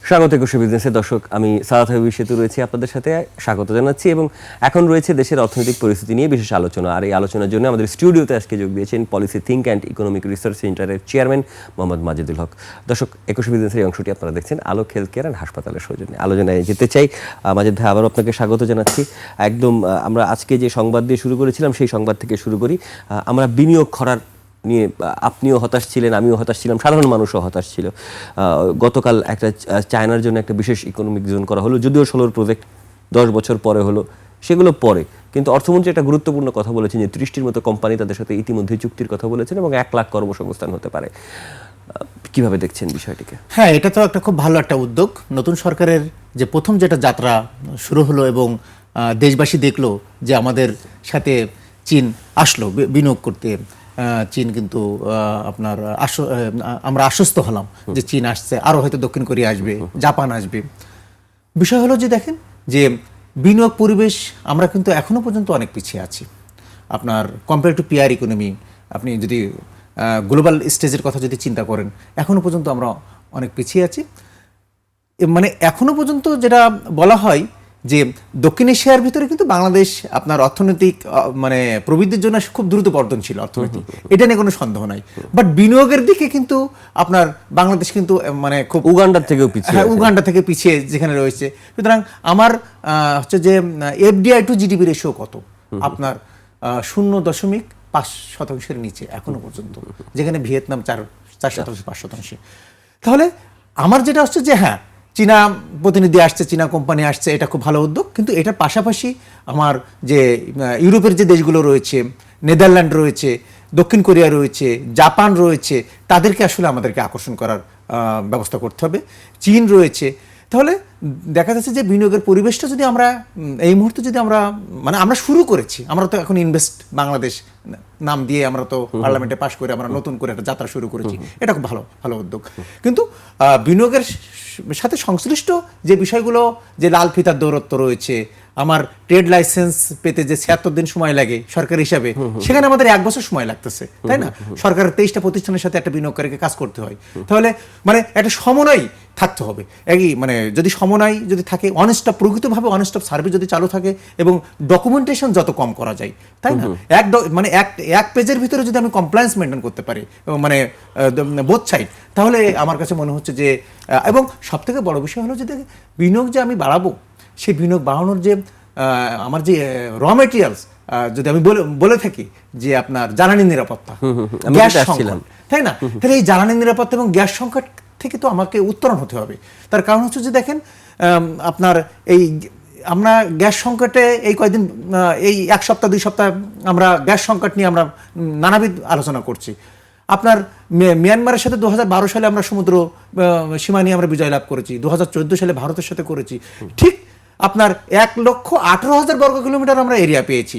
স্বাগত একুশে বিজনেসে দর্শক, আমি সারাত হাবিব সেতু রয়েছি আপনাদের সাথে, স্বাগত জানাচ্ছি। এবং এখন রয়েছে দেশের অর্থনৈতিক পরিস্থিতি নিয়ে বিশেষ আলোচনা। আর এই আলোচনার জন্য আমাদের স্টুডিওতে আজকে যোগ দিয়েছেন policy think and economic research সেন্টারের চেয়ারম্যান মোহাম্মদ মাজেদুল হক। দর্শক, একুশে বিজনেসের এই অংশটি আপনারা দেখছেন আলোক হেলথ কেয়ার অ্যান্ড হাসপাতালের সৌজন্যে। আলোচনায় যেতে চাই। মাজেদ ভাই, আবারও আপনাকে স্বাগত জানাচ্ছি। একদম আমরা আজকে যে সংবাদ দিয়ে শুরু করেছিলাম সেই সংবাদ থেকে শুরু করি। আমরা বিনিয়োগ করার নিয়ে আপনিও হতাশ ছিলেন, আমিও হতাশ ছিলাম, সাধারণ মানুষও হতাশ ছিল। গতকাল একটা চায়নার জন্য একটা বিশেষ ইকোনমিক জোন করা হলো, যদিও 16 প্রজেক্ট 10 বছর পরে হলো, সেগুলো পরে। কিন্তু অর্থমন্ত্রী একটা গুরুত্বপূর্ণ কথা বলেছেন যে 30টির মতো কোম্পানি তাদের সাথে ইতিমধ্যে চুক্তির কথা বলেছেন এবং 1 লাখ কর্মসংস্থান হতে পারে। কিভাবে দেখছেন বিষয়টিকে? হ্যাঁ, এটা তো একটা খুব ভালো একটা উদ্যোগ। নতুন সরকারের যে প্রথম যেটা যাত্রা শুরু হলো এবং দেশবাসী দেখলো যে আমাদের সাথে চীন আসলো বিনিয়োগ করতে। চীন কিন্তু আপনার আমরা আশ্বস্ত হলাম যে চীন আসছে, আরও হয়তো দক্ষিণ কোরিয়া আসবে, জাপান আসবে। বিষয় হলো যে দেখেন যে বিনিয়োগ পরিবেশ আমরা কিন্তু এখনো পর্যন্ত অনেক পিছিয়ে আছি। আপনার কম্পেয়ার টু পিয়ার ইকোনমি, আপনি যদি গ্লোবাল স্টেজের কথা যদি চিন্তা করেন, এখনো পর্যন্ত আমরা অনেক পিছিয়ে আছি। মানে এখনো পর্যন্ত যেটা বলা হয় যে দক্ষিণ এশিয়ার ভিতরে কিন্তু বাংলাদেশ আপনার অর্থনৈতিক মানে প্রবৃদ্ধির জন্য খুব দ্রুত বর্ধনশীল অর্থনীতি, এটা নিয়ে কোনো সন্দেহ নাই। বাট বিনিয়োগের দিকে কিন্তু আপনার বাংলাদেশ কিন্তু মানে খুব উগান্ডার থেকেও পিছিয়ে, উগান্ডা থেকে পিছিয়ে যেখানে রয়েছে। সুতরাং আমার হচ্ছে যে এফডিআই টু জিডিপি রেশিও কত, আপনার 0.5% নিচে এখনো পর্যন্ত, যেখানে ভিয়েতনাম 4% 5%। তাহলে আমার যেটা হচ্ছে যে হ্যাঁ, চীনা প্রতিনিধি আসছে, চীনা কোম্পানি আসছে, এটা খুব ভালো উদ্যোগ। কিন্তু এটার পাশাপাশি আমার যে ইউরোপের যে দেশগুলো রয়েছে, নেদারল্যান্ড রয়েছে, দক্ষিণ কোরিয়া রয়েছে, জাপান রয়েছে, তাদেরকে আসলে আমাদেরকে আকর্ষণ করার ব্যবস্থা করতে হবে। চীন রয়েছে। তাহলে দেখা যাচ্ছে যে বিনিয়োগের পরিবেশটা যদি আমরা এই মুহূর্তে যদি আমরা মানে আমরা শুরু করেছি, আমরা তো এখন ইনভেস্ট বাংলাদেশ নাম দিয়ে আমরা তো পার্লামেন্টে পাশ করে আমরা নতুন করে একটা যাত্রা শুরু করেছি, এটা খুব ভালো ভালো উদ্যোগ। কিন্তু বিনিয়োগের সাথে সংশ্লিষ্ট যে বিষয়গুলো, যে লাল ফিতার দৌরত্ব রয়েছে, আমার ট্রেড লাইসেন্স পেতে যে 76 দিন সময় লাগে সরকার হিসাবে, সেখানে আমাদের 1 বছর সময় লাগতেছে, তাই না? সরকারের 23টা প্রতিষ্ঠানের সাথে একটা বিনিয়োগকারীকে কাজ করতে হয়। তাহলে মানে একটা সমন্বয় থাকতে হবে। একই মানে যদি সমন্বয় যদি থাকে, অনস্টপ প্রকৃতভাবে অনস্টপ সার্ভিস যদি চালু থাকে এবং ডকুমেন্টেশন যত কম করা যায়, তাই না? মানে এক পেজের ভিতরে যদি আমি কমপ্লায়েন্স মেনটেন করতে পারি মানে বোথ সাইড, তাহলে আমার কাছে মনে হচ্ছে যে, এবং সবথেকে বড় বিষয় হলো যে বিনিয়োগ যে আমি বাড়াবো, সেই বিনিয়োগ বাড়ানোর যে আমার যে র মেটেরিয়ালস, যদি আমি বলে থাকি যে আপনার জ্বালানি নিরাপত্তা, গ্যাস সংকট, তাই না? তাহলে এই জ্বালানি নিরাপত্তা এবং গ্যাস সংকট থেকে তো আমাকে উত্তরণ হতে হবে। তার কারণ হচ্ছে যে দেখেন, আপনার এই আমরা গ্যাস সংকটে এই কয়েকদিন, এই 1 সপ্তাহ 2 সপ্তাহ আমরা গ্যাস সংকট নিয়ে আমরা নানাবিধ আলোচনা করছি। আপনার মিয়ানমারের সাথে 2012 সালে আমরা সমুদ্র সীমা নিয়ে আমরা বিজয় লাভ করেছি, 2014 সালে ভারতের সাথে করেছি। ঠিক আপনার 1,18,000 বর্গ কিলোমিটার আমরা এরিয়া পেয়েছি,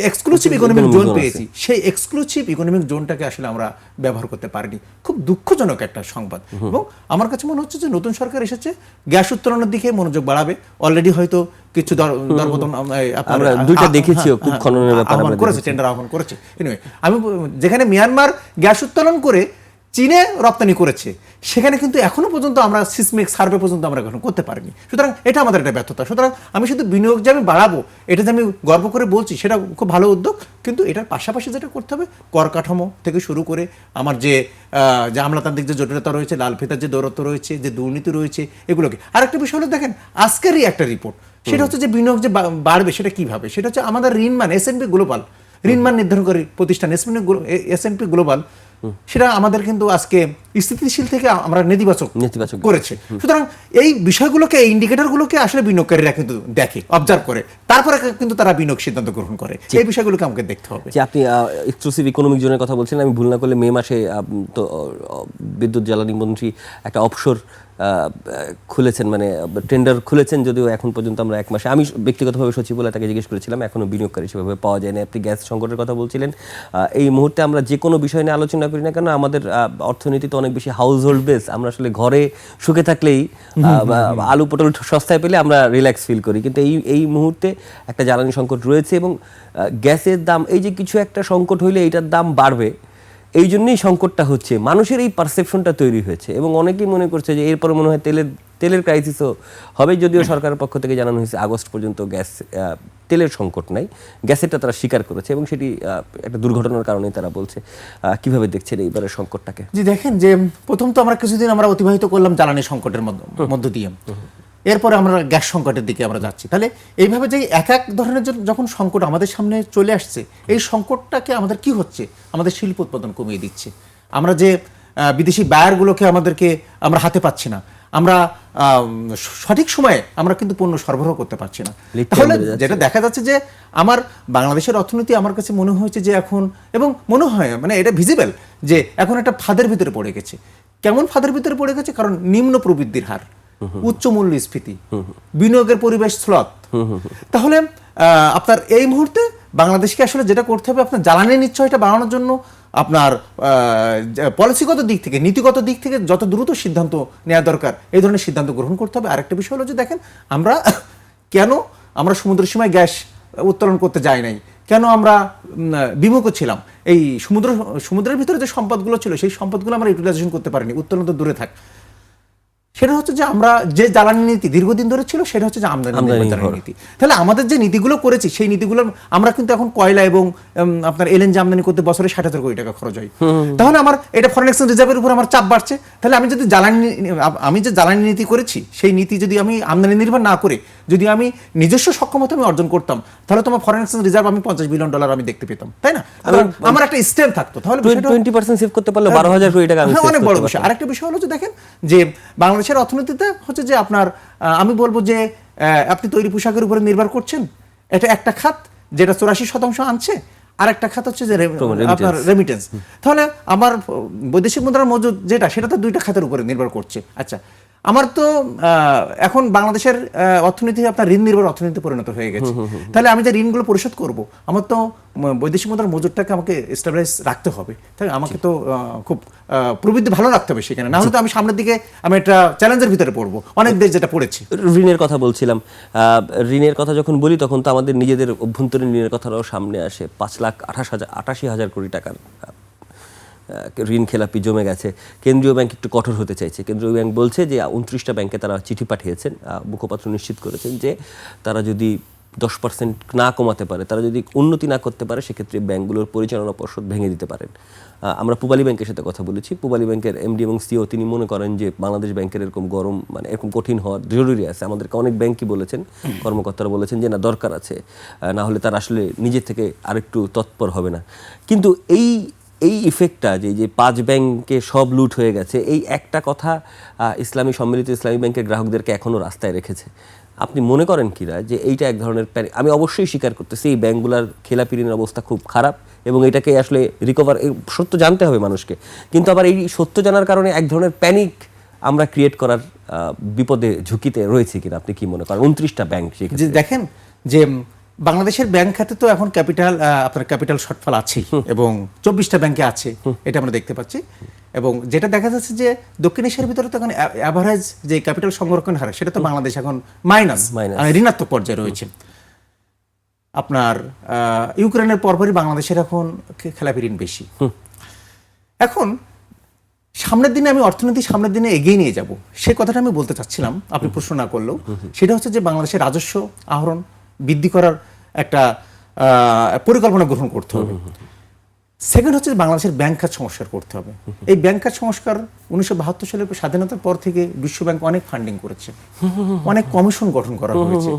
এক্সক্লুসিভ ইকোনমিক জোন পেয়েছি। সেই এক্সক্লুসিভ ইকোনমিক জোনটাকে আসলে আমরা ব্যবহার করতে পারিনি। খুব দুঃখজনক একটা সংবাদ। এবং আমার কাছে মনে হচ্ছে যে নতুন সরকার এসেছে, গ্যাস উত্তোলনের দিকে মনোযোগ বাড়াবে। অলরেডি হয়তো কিছু দরপতন আমরা দুইটা দেখেছি, খুব খননের ব্যাপারে আহ্বান করেছে, টেন্ডার আহ্বান করেছে। এনিওয়ে, আমি যেখানে মিয়ানমার গ্যাস উত্তোলন করে চীনে রপ্তানি করেছে, সেখানে কিন্তু এখনো পর্যন্ত আমরা সিসমিক সার্ভে পর্যন্ত আমরা এখন করতে পারিনি। সুতরাং এটা আমাদের একটা ব্যর্থতা। সুতরাং আমি শুধু বিনিয়োগ যে আমি বাড়াবো, এটা যে আমি গর্ব করে বলছি, সেটা খুব ভালো উদ্যোগ। কিন্তু এটার পাশাপাশি যেটা করতে হবে, কর কাঠামো থেকে শুরু করে আমার যে আমলাতান্ত্রিক যে জটিলতা রয়েছে, লাল ফিতার যে দৌরত্ব রয়েছে, যে দুর্নীতি রয়েছে, এগুলোকে। আরেকটা বিষয় হলো দেখেন, আজকেরই একটা রিপোর্ট, সেটা হচ্ছে যে বিনিয়োগ যে বাড়বে সেটা কিভাবে, সেটা হচ্ছে আমাদের ঋণমান এস&পি গ্লোবাল ঋণমান নির্ধারণকারী প্রতিষ্ঠান এস&পি গ্লোবাল, সেটা আমাদের কিন্তু আজকে স্থিতিশীল থেকে আমরা নেতিবাচক করেছে। সুতরাং এই বিষয়গুলোকে, এই ইন্ডিকেটরগুলোকে আসলে বিনিয়োগকারীরা কিন্তু দেখে, অবজার্ভ করে, তারপরে কিন্তু তারা বিনিয়োগ সিদ্ধান্ত গ্রহণ করে। এই বিষয়গুলোকে আমাকে দেখতে হবে। যে আপনি এক্সক্লুসিভ ইকোনমিক জোনের কথা বলছেন, আমি ভুল না করলে মে মাসে তো বিদ্যুৎ জ্বালানি মন্ত্রী একটা অফশোর খুলেছেন, মানে টেন্ডার খুলেছেন, যদিও এখন পর্যন্ত আমরা 1 মাসে, আমি ব্যক্তিগতভাবে সচিবালয় তাকে জিজ্ঞেস করেছিলাম, এখনও বিনিয়োগকারী সেভাবে পাওয়া যায় না। আপনি গ্যাস সংকটের কথা বলছিলেন। এই মুহূর্তে আমরা যে কোনো বিষয় নিয়ে আলোচনা করি না কেন, আমাদের অর্থনীতি তো অনেক বেশি হাউস হোল্ড বেস। আমরা আসলে ঘরে সুখে থাকলেই, আলু পটল সস্তায় পেলে আমরা রিল্যাক্স ফিল করি। কিন্তু এই মুহূর্তে একটা জ্বালানি সংকট রয়েছে এবং গ্যাসের দাম, এই যে কিছু একটা সংকট হইলে এইটার দাম বাড়বে, এই জন্যই সংকটটা হচ্ছে, মানুষের এই পারসেপশনটা তৈরি হয়েছে এবং অনেকেই মনে করছে যে এরপরে মনে হয় তেলের ক্রাইসিসও হবে, যদিও সরকারের পক্ষ থেকে জানানো হয়েছে আগস্ট পর্যন্ত তেলের সংকট নাই, গ্যাসেরটা তারা স্বীকার করেছে এবং সেটি একটা দুর্ঘটনার কারণে তারা বলছে। কিভাবে দেখছেন এইবারের সংকটটাকে? জি দেখেন, যে প্রথম তো আমরা কিছুদিন আমরা অতিবাহিত করলাম জ্বালানি সংকটের মধ্য দিয়ে, এরপরে আমরা গ্যাস সংকটের দিকে আমরা যাচ্ছি। তাহলে এইভাবে যে এক এক ধরনের যখন সংকট আমাদের সামনে চলে আসছে, এই সংকটটাকে আমাদের কি হচ্ছে, আমাদের শিল্প উৎপাদন কমিয়ে দিচ্ছে। আমরা যে বিদেশি বায়ারগুলোকে আমরা হাতে পাচ্ছি না, আমরা সঠিক সময়ে আমরা কিন্তু পণ্য সরবরাহ করতে পারছি না। তাহলে যেটা দেখা যাচ্ছে যে আমার বাংলাদেশের অর্থনীতি আমার কাছে মনে হয়েছে যে এখন, এবং মনে হয় মানে এটা ভিজিবল যে এখন একটা ফাঁদের ভিতরে পড়ে গেছে। কেমন ফাঁদের ভিতরে পড়ে গেছে? কারণ নিম্ন প্রবৃদ্ধির হার, উচ্চ মূল্যস্ফীতি, বিনিয়োগের পরিবেশ স্লথ। তাহলে আপনার এই মুহূর্তে বাংলাদেশকে আসলে যেটা করতে হবে, আপনার জ্বালানি নিশ্চয়তা বাড়ানোর জন্য আপনার পলিসিগত দিক থেকে, নীতিগত দিক থেকে যত দ্রুত সিদ্ধান্ত নেওয়া দরকার, এই ধরনের সিদ্ধান্ত গ্রহণ করতে হবে। আরেকটা বিষয় হলো যে দেখেন, কেন আমরা সমুদ্র সীমায় গ্যাস উত্তোলন করতে যাই নাই, কেন আমরা বিমুখ ছিলাম, এই সমুদ্রের ভিতরে যে সম্পদগুলো ছিল সেই সম্পদগুলো আমরা ইউটিলাইজেশন করতে পারিনি, উত্তোলন তো দূরে থাক। সেটা হচ্ছে যে আমরা যে জ্বালানি নীতি দীর্ঘদিন ধরে ছিল, সেটা হচ্ছে যে আমদানি নীতি। তাহলে আমাদের যে নীতিগুলো করেছি, সেই নীতিগুলো আমরা কিন্তু এখন কয়লা এবং আপনার এলএনজি আমদানি করতে বছরে 60,000 কোটি টাকা খরচ হয়। তাহলে আমার এটা ফরেন এক্সচেঞ্জ রিজার্ভের উপর আমার চাপ বাড়ছে। তাহলে আমি যদি আমি যে জ্বালানি নীতি করেছি, সেই নীতি যদি আমি আমদানি নির্ভর না করে যদি আমি নিজস্ব সক্ষমতা আমি অর্জন করতাম, তাহলে তোমার ফরেন এক্সচেঞ্জ রিজার্ভ আমি $50 বিলিয়ন আমি দেখতে পেতাম, তাই না? আমার একটা স্ট্রেংথ থাকতো। তাহলে 20% সেভ করতে পারলে 12,000 কোটি টাকা অনেক বড় বিষয়। আরেকটা বিষয় হলো যে দেখেন, যে বাংলাদেশের অর্থনীতিতে হচ্ছে যে আপনার আমি বলবো যে আপনি তৈরি পোশাকের উপরে নির্ভর করছেন, এটা একটা খাত যেটা 84% আনছে, আর একটা খাত হচ্ছে যে আপনার রেমিটেন্স। তাহলে আমার বৈদেশিক মুদ্রার মজুদ যেটা, সেটা তো দুইটা খাতের উপরে নির্ভর করছে। আচ্ছা, আমার তো এখন বাংলাদেশের অর্থনীতি আপনার ঋণ নির্ভর অর্থনীতি পরিণত হয়ে গেছে। তাহলে আমি যে ঋণগুলো পরিশোধ করব, আমার তো বৈদেশিক মুদ্রার মজুদটাকে আমাকে স্টেবিলাইজ রাখতে হবে, তাই আমাকে তো খুব প্রবৃদ্ধি ভালো রাখতে হবে সেখানে, না হলে তো আমি সামনের দিকে আমি একটা চ্যালেঞ্জের ভিতরে পড়বো, অনেক দেশ যেটা পড়েছে। ঋণের কথা বলছিলাম, ঋণের কথা যখন বলি তখন তো আমাদের নিজেদের অভ্যন্তরীণ ঋণের কথাটাও সামনে আসে। 5,88,000 কোটি টাকার ঋণ খেলাপি জমে গেছে। কেন্দ্রীয় ব্যাংক একটু কঠোর হতে চাইছে। কেন্দ্রীয় ব্যাংক বলছে যে 29টা ব্যাংকে তারা চিঠি পাঠিয়েছেন, মুখপাত্র নিশ্চিত করেছেন যে তারা যদি 10% না কমাতে পারে, তারা যদি উন্নতি না করতে পারে, সেক্ষেত্রে ব্যাংকগুলোর পরিচালনা পর্ষদ ভেঙে দিতে পারেন। আমরা পূবালী ব্যাংকের সাথে কথা বলেছি। পূবালী ব্যাংকের এমডি এবং সিও তিনি মনে করেন যে বাংলাদেশ ব্যাংকের এরকম গরম, মানে এরকম কঠিন হওয়ার জরুরি আছে। আমাদেরকে অনেক ব্যাংকই বলেছেন, কর্মকর্তারা বলেছেন যে না, দরকার আছে, না হলে তারা আসলে নিজের থেকে আরেকটু তৎপর হবে না। কিন্তু এই ইফেক্টটা যে 5 ব্যাংকে সব লুট হয়ে গেছে, এই একটা কথা সম্মিলিত ইসলামী ব্যাংকের গ্রাহকদেরকে এখনো রাস্তায় রেখেছে। আপনি মনে করেন কিনা যে এইটা এক ধরনের প্যানিক? আমি অবশ্যই স্বীকার করতেছি এই ব্যাংকগুলোর খেলাপি ঋণের অবস্থা খুব খারাপ এবং এটাকে আসলে রিকভার, সত্য জানতে হবে মানুষকে, কিন্তু আবার এই সত্য জানার কারণে এক ধরনের প্যানিক আমরা ক্রিয়েট করার বিপদে ঝুঁকিতে রয়েছে কিনা আপনি কি মনে করেন? 29টা ব্যাংক দেখেন, যে বাংলাদেশের ব্যাংক খাতে তো এখন আপনার ক্যাপিটাল শর্টফল আছে এবং 24টা ব্যাংকে আছে, এটা আমরা দেখতে পাচ্ছি। এবং যেটা দেখা যাচ্ছে যে দক্ষিণ এশিয়ার ভিতরে তো এখন অ্যাভারেজ যে ক্যাপিটাল সংরক্ষণ হার, সেটা তো বাংলাদেশ এখন মাইনাস ঋণাত্মক পর্যায়ে রয়েছে। আপনার ইউক্রেনের পরপরই বাংলাদেশের এখন খেলাপি ঋণ বেশি। এখন সামনের দিনে আমি অর্থনীতি সামনের দিনে এগিয়ে নিয়ে যাব, সে কথাটা আমি বলতে চাচ্ছিলাম, আপনি প্রশ্ন না করলেও। সেটা হচ্ছে যে বাংলাদেশের রাজস্ব আহরণ বৃদ্ধি করার একটা পরিকল্পনা গ্রহণ করতে হবে। সেকেন্ড হচ্ছে বাংলাদেশের ব্যাংক খাত সংস্কার করতে হবে। এই ব্যাংক খাত সংস্কার 1972 সালের স্বাধীনতার পর থেকে বিশ্বব্যাংক অনেক ফান্ডিং করেছে, অনেক কমিশন গঠন করা হয়েছে।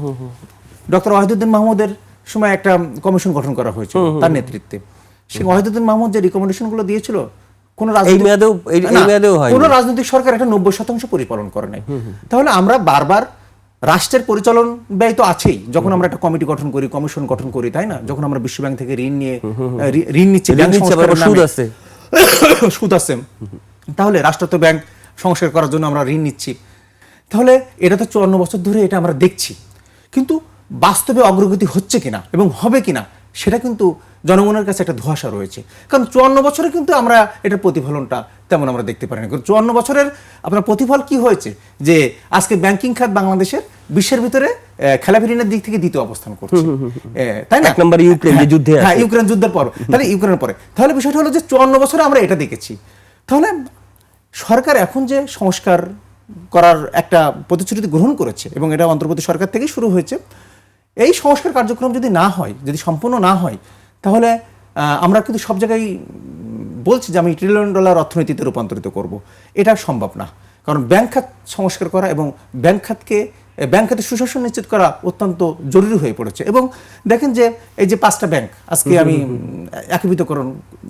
ডক্টর ওয়াহিদুদ্দিন মাহমুদের সময় একটা কমিশন গঠন করা হয়েছে তার নেতৃত্বে। সেই ওয়াহিদুদ্দিন মাহমুদ যে রিকমেন্ডেশনগুলো দিয়েছিল, কোন রাজনৈতিক সরকার একটা 90% পরিপালন করে নাই। তাহলে আমরা বারবার রাষ্ট্রের পরিচালন ব্যয় তো আছেই, যখন আমরা একটা কমিটি গঠন করি, কমিশন গঠন করি, তাই না? যখন আমরা বিশ্বব্যাংক থেকে ঋণ নিচ্ছি, সুদ আছে, তাহলে রাষ্ট্রায়ত্ত ব্যাংক সংস্কার করার জন্য আমরা ঋণ নিচ্ছি। তাহলে এটা তো 54 বছর ধরে এটা আমরা দেখছি, কিন্তু বাস্তবে অগ্রগতি হচ্ছে কিনা এবং হবে কিনা সেটা কিন্তু জনগণের কাছে একটা ধোঁয়াশা রয়েছে। কারণ 54 বছরে কিন্তু আমরা এটার প্রতিফলনটা তেমন আমরা দেখতে পারি না। 54 বছরের আপনার প্রতিফল কি হয়েছে, যে আজকে ব্যাংকিং খাত বাংলাদেশের বিশ্বের ভিতরে খেলাপি ঋণের দিক থেকে দ্বিতীয় অবস্থান করছে, তাই না? এক নম্বর ইউক্রেন যে যুদ্ধে আছে। হ্যাঁ, ইউক্রেন যুদ্ধের পর, তাহলে ইউক্রেনের পরে, তাহলে বিষয়টা হলো যে 54 বছরে আমরা এটা দেখেছি। তাহলে সরকার এখন যে সংস্কার করার একটা প্রতিশ্রুতি গ্রহণ করেছে এবং এটা অন্তর্বর্তী সরকার থেকেই শুরু হয়েছে, এই সংস্কার কার্যক্রম যদি না হয়, যদি সম্পূর্ণ না হয়, তাহলে আমরা কিন্তু সব জায়গায় বলছি যে আমি $1 ট্রিলিয়ন অর্থনীতিতে রূপান্তরিত করব, এটা সম্ভব না। কারণ ব্যাংক খাত সংস্কার করা এবং ব্যাংক খাতে সুশাসন নিশ্চিত করা অত্যন্ত জরুরি হয়ে পড়েছে। এবং দেখেন যে এই যে 5টা ব্যাংক আজকে আমি একীভূতকরণ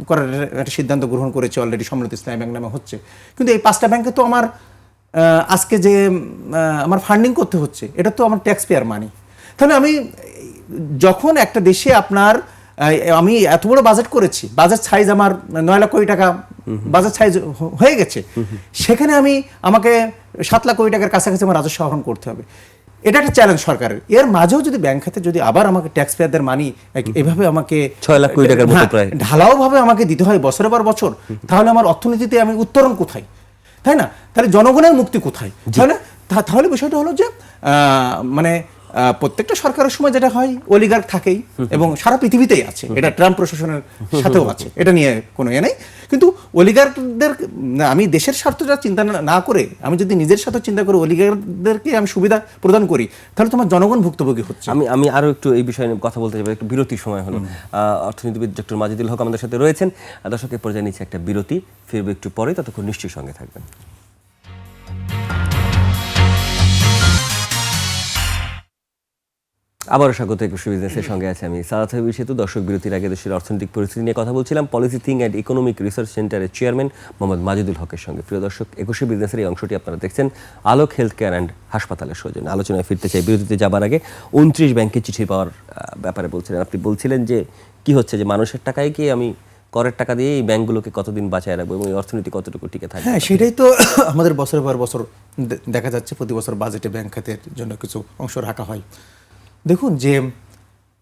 করার একটা সিদ্ধান্ত গ্রহণ করেছি, অলরেডি সম্মিলিত ইসলামী ব্যাংক নামে হচ্ছে, কিন্তু এই 5টা ব্যাংকে তো আমার আজকে যে আমার ফান্ডিং করতে হচ্ছে, এটা তো আমার ট্যাক্স পেয়ার মানি। তাহলে আমি যখন একটা দেশে আমি এত বড় বাজেট করেছি, বাজেট সাইজ আমার 9 লাখ কোটি টাকা বাজেট সাইজ হয়ে গেছে, সেখানে আমাকে 7 লাখ কোটি টাকার কাছাকাছি আমার রাজস্ব আহরণ করতে হবে। এটা একটা চ্যালেঞ্জ সরকারের। এর মাঝেও যদি ব্যাংক খাতে যদি আবার আমাকে ট্যাক্স পেয়ারদের মানি এভাবে আমাকে 6 লাখ কোটি টাকার মতো প্রায় ঢালাও ভাবে আমাকে দিতে হয় বছরের পর বছর, তাহলে আমার অর্থনীতিতে আমি উত্তরণ কোথায়, তাই না? তাহলে জনগণের মুক্তি কোথায়? তাহলে বিষয়টা হলো যে মানে প্রত্যেকটা সরকারের সময় যেটা হয়, অলিগার্ক থাকেই এবং সারা পৃথিবীতেই আছে, এটা ট্রাম্প প্রশাসনের সাথেও আছে, এটা নিয়ে কোনো নেই। কিন্তু অলিগার্কদের আমি দেশের স্বার্থটা চিন্তা না করে, আমি যদি নিজের স্বার্থ চিন্তা করে অলিগার্কদেরকে আমি সুবিধা প্রদান করি, তাহলে তোমার জনগণ ভুক্তভোগী হচ্ছে। আমি আরো একটু এই বিষয়ে কথা বলতে চাই, একটু বিরতির সময় হলো। অর্থনীতিবিদ ডক্টর মাজিদুল হক আমাদের সাথে রয়েছেন। দর্শকের পর্যায়ে নিচ্ছে একটা বিরতি, ফিরবে একটু পরে, ততক্ষণ নিশ্চয়ই সঙ্গে থাকবেন। আবারও স্বাগত একুশে বিজনেসের সঙ্গে আছে আমি সাদাত হাবিব সেতু। দর্শক, বিরতির আগে দেশের অর্থনৈতিক পরিস্থিতি নিয়ে কথা বলছিলাম policy think and economic research সেন্টারের চেয়ারম্যান মোহাম্মদ মাজিদুল হকের সঙ্গে। প্রিয় দর্শক, একুশে বিজনেসের এই অংশটি আপনারা দেখছেন আলোক হেলথ কেয়ার অ্যান্ড হাসপাতালের সৌজন্যে। আলোচনায় ফিরতে চাই। বিরতিতে যাবার আগে 29 ব্যাংকে চিঠি পাওয়ার ব্যাপারে বলছিলেন। আপনি বলছিলেন যে কি হচ্ছে, যে মানুষের টাকায় কি আমি করের টাকা দিয়ে এই ব্যাংকগুলোকে কতদিন বাঁচায় রাখবো এবং এই অর্থনীতি কতটুকু টিকে থাকবে? হ্যাঁ, সেটাই তো আমাদের বছরের পর বছর দেখা যাচ্ছে। প্রতি বছর বাজেটে ব্যাংক খাতের জন্য কিছু অংশ রাখা হয়। দেখুন যে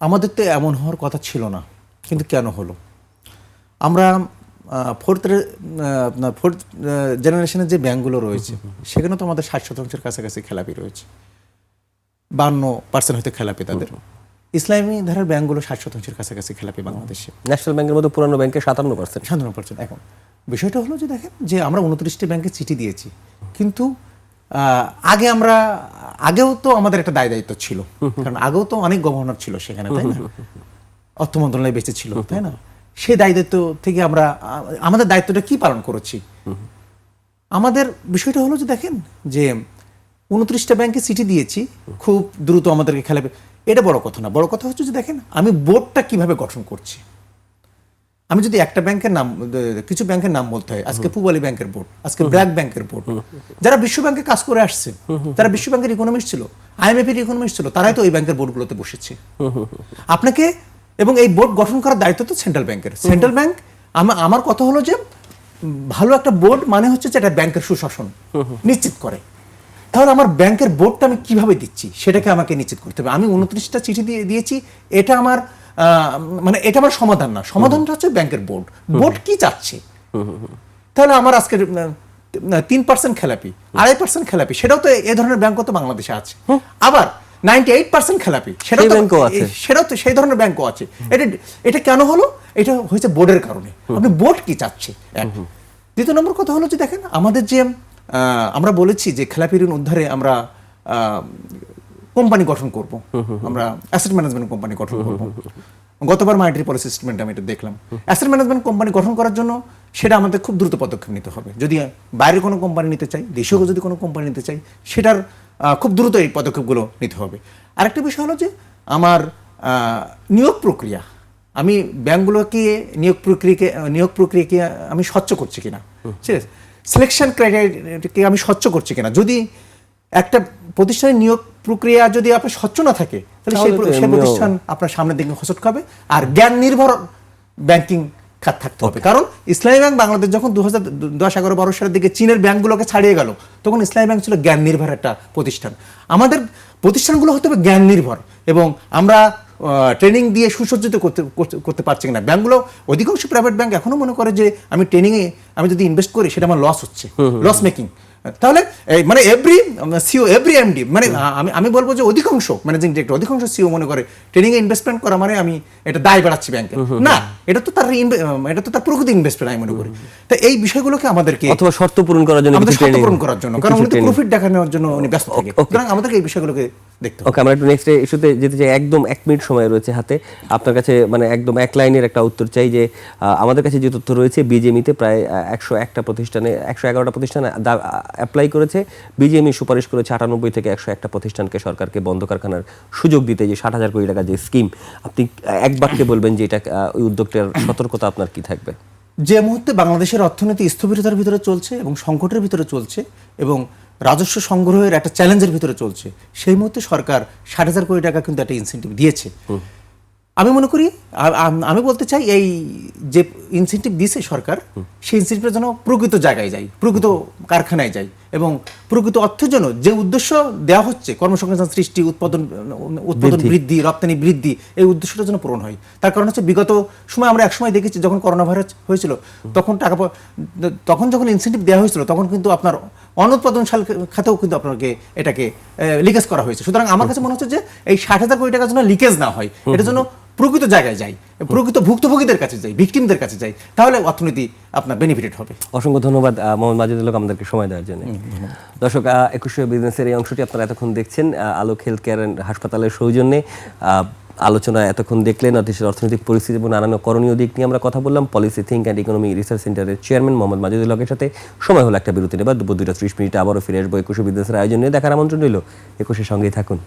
আমাদের তো এমন হওয়ার কথা ছিল না, কিন্তু কেন হলো? আমরা ফোর্থ জেনারেশনের যে ব্যাংকগুলো রয়েছে, সেখানে তো আমাদের 60% কাছাকাছি খেলাপি রয়েছে, 52% হয়তো খেলাপি তাদের। ইসলামী ধারার ব্যাংকগুলো 60% কাছাকাছি খেলাপি বাংলাদেশে। ন্যাশনাল ব্যাংকের মতো পুরানো ব্যাংকে 57%। এখন বিষয়টা হলো যে দেখেন যে আমরা 29টি ব্যাংকে চিঠি দিয়েছি, কিন্তু আগেও তো আমাদের একটা দায়িত্ব ছিল, কারণ আগেও তো অনেক গভর্নর ছিল সেখানে, তাই না? অর্থ মন্ত্রণালয় বেঁচে ছিল, তাই না? সেই দায়িত্ব থেকে আমাদের দায়িত্বটা কি পালন করেছি? আমাদের বিষয়টা হলো যে দেখেন যে 29টা ব্যাংকে চিঠি দিয়েছি, খুব দ্রুত আমাদেরকে খেলাবে, এটা বড় কথা না। বড় কথা হচ্ছে যে দেখেন আমি বোর্ডটা কিভাবে গঠন করছি। আমি যদি একটা ব্যাংকের নাম, কিছু ব্যাংকের নাম বলতে হয়, আজকে পূবালী ব্যাংকের বোর্ড, আজকে ব্র্যাক ব্যাংকের বোর্ড, যারা বিশ্ব ব্যাংকে কাজ করে আসছে, যারা বিশ্ব ব্যাংকের ইকোনমিস্ট ছিল, IMF এর ইকোনমিস্ট ছিল, তারাই তো এই ব্যাংকের বোর্ডগুলোতে বসেছে। আপনাকে এবং এই বোর্ড গঠন করার দায়িত্ব তো সেন্ট্রাল ব্যাংকের। সেন্ট্রাল ব্যাংক, আমার কথা হলো যে ভালো একটা বোর্ড মানে হচ্ছে যে এটা ব্যাংকের সুশাসন নিশ্চিত করে। তাহলে আমার ব্যাংকের বোর্ডটা আমি কিভাবে দিচ্ছি সেটাকে আমাকে নিশ্চিত করতে হবে। আমি 29টা চিঠি দিয়েছি, এটা আমার মানে এটা আমার সমাধান না। সমাধানটা হচ্ছে ব্যাংকের বোর্ড কি চাচ্ছে। তাহলে আমার আজকে 3% খেলাপি, 2.5% খেলাপি, সেটাও তো এই ধরনের ব্যাংকও তো বাংলাদেশে আছে। আবার 98% খেলাপি, সেটাও তো সেই ধরনের ব্যাংকও আছে। এটা কেন হলো? এটা হয়েছে বোর্ডের কারণে। আপনি বোর্ড কি চাচ্ছে। দ্বিতীয় নম্বর কথা হলো যে দেখেন আমাদের যে আমরা বলেছি যে খেলাপি ঋণ উদ্ধারে আমরা কোম্পানি গঠন করব, আমরা অ্যাসেট ম্যানেজমেন্ট কোম্পানি গঠন করব। গতবার মনিটারি পলিসি স্টেটমেন্ট আমি এটা দেখলাম। অ্যাসেট ম্যানেজমেন্ট কোম্পানি গঠন করার জন্য সেটা আমাদের খুব দ্রুত পদক্ষেপ নিতে হবে। যদি বাইরের কোনো কোম্পানি নিতে চাই, দেশেও যদি কোনো কোম্পানি নিতে চাই, সেটার খুব দ্রুত এই পদক্ষেপগুলো নিতে হবে। আরেকটা বিষয় হলো যে আমার নিয়োগ প্রক্রিয়া, আমি ব্যাংকগুলোকে নিয়োগ প্রক্রিয়াকে আমি স্বচ্ছ করছি কিনা, ঠিক আছে, সিলেকশন ক্রাইটেরিয়াকে আমি স্বচ্ছ করছি কিনা। যদি একটা প্রতিষ্ঠানের নিয়োগ প্রক্রিয়া যদি আপনার স্বচ্ছ না থাকে, তাহলে সেই প্রতিষ্ঠান আপনার সামনের দিকে হোঁচট খাবে। আর জ্ঞান নির্ভর ব্যাংকিং খাত থাকতে হবে। কারণ ইসলামী ব্যাংক বাংলাদেশ যখন 2010-11-12 সালের দিকে চীনের ব্যাংকগুলোকে ছাড়িয়ে গেল, তখন ইসলামী ব্যাংক ছিল জ্ঞান নির্ভর একটা প্রতিষ্ঠান। আমাদের প্রতিষ্ঠানগুলো হতে হবে জ্ঞান নির্ভর, এবং আমরা ট্রেনিং দিয়ে সুসজ্জিত করতে পারছি কিনা। ব্যাংকগুলো, অধিকাংশ প্রাইভেট ব্যাংক এখনো মনে করে যে আমি ট্রেনিংয়ে আমি যদি ইনভেস্ট করি সেটা আমার লস হচ্ছে, লস মেকিং। তাহলে মানে এভরি এমডি মানে আমি বলবো যে অধিকাংশ ম্যানেজিং ডিরেক্টর অধিকাংশ সিও মনে করে ট্রেনিং এ ইনভেস্টমেন্ট করা মানে আমি এটা দায় বাড়াচ্ছি ব্যাংকে, না, এটা তো তার প্রকৃতি ইনভেস্টমেন্ট আমি মনে করি। তো এই বিষয়গুলোকে আমাদেরকে অথবা শর্ত পূরণ করার জন্য আমাদের কিছু শর্ত training, পূরণ করার জন্য, কারণ কিছু উনি তো training। প্রফিট দেখানোর জন্য উনি ব্যস্ত থাকে, সুতরাং আমাদেরকে এই বিষয়গুলোকে দেখতে হবে। ওকে, আমরা একটু নেক্সট ইস্যুতে যেতে চাই। একদম 1 মিনিট সময় রয়েছে হাতে, আপনার কাছে মানে একদম এক লাইনের একটা উত্তর চাই যে আমাদের কাছে যে তথ্য রয়েছে বিজেএমইতে প্রায় 101টা প্রতিষ্ঠানে 111টা প্রতিষ্ঠানে অ্যাপ্লাই করেছে। বিজেএমই সুপারিশ করেছে 98 থেকে 101টা প্রতিষ্ঠানকে সরকারকে বন্ধ কারখানার সুযোগ দিতে, যে 60,000 কোটি টাকা যে স্কিম। আপনি এক বাক্যে বলবেন যে এটা ওই উদ্যোগটার সতর্কতা আপনার কি থাকবে? যে মুহূর্তে বাংলাদেশের অর্থনীতি স্থবিরতার ভিতরে চলছে এবং সংকটের ভিতরে চলছে এবং রাজস্ব সংগ্রহের একটা চ্যালেঞ্জের ভিতরে চলছে, সেই মুহূর্তে সরকার 60,000 কোটি টাকা কিন্তু একটা ইনসেন্টিভ দিয়েছে। আমি মনে করি আমি বলতে চাই এই যে ইনসেন্টিভ দিয়েছে সরকার, সেই ইনসেন্টিভের জন্য প্রকৃত জায়গায় যাই, প্রকৃত কারখানায় যাই এবং প্রকৃত অর্থের জন্য যে উদ্দেশ্য দেওয়া হচ্ছে কর্মসংস্থান সৃষ্টি, উৎপাদন বৃদ্ধি, রপ্তানি বৃদ্ধি, এই উদ্দেশ্যটার জন্য পূরণ হয়। তার কারণ হচ্ছে বিগত সময় আমরা একসময় দেখেছি যখন করোনা ভাইরাস হয়েছিল তখন যখন ইনসেন্টিভ দেওয়া হয়েছিল তখন কিন্তু আপনার অনুৎপাদনশীল খাতেও কিন্তু আপনাকে এটাকে লিকেজ করা হয়েছে। সুতরাং আমার কাছে মনে হচ্ছে যে এই 60,000 কোটি টাকার জন্য লিকেজ না হয়, এটার জন্য প্রকৃত জায়গায় যাই, প্রকৃত ভুক্তভোগীদের কাছে যাই, ভিকটিমদের কাছে যাই, তাহলে অর্থনীতি আপনার বেনিফিটেড হবে। অসংখ্য ধন্যবাদ মোহাম্মদ মাজেদুল হক আমাদেরকে সময় দেওয়ার জন্য। দর্শক, 21 বিজনেসের এই অংশটি আপনারা এতক্ষণ দেখছেন আলোক হেলথ কেয়ার অ্যান্ড হাসপাতালের সৌজন্যে। আলোচনা এতক্ষণ দেখলেন দেশের অর্থনৈতিক পরিস্থিতি এবং নানান করণীয় দিক নিয়ে আমরা কথা বললাম policy think and economic research সেন্টারের চেয়ারম্যান মোহাম্মদ মাজেদুল হকের সাথে। সময় হলো একটা বিরতি নেবার, দুপুর 2টা 30 মিনিটে আবারও ফিরে আসবো 21 বিজনেসের আয়োজন নিয়ে। দেখার আমন্ত্রণ রইল, 21 সঙ্গেই থাকুন।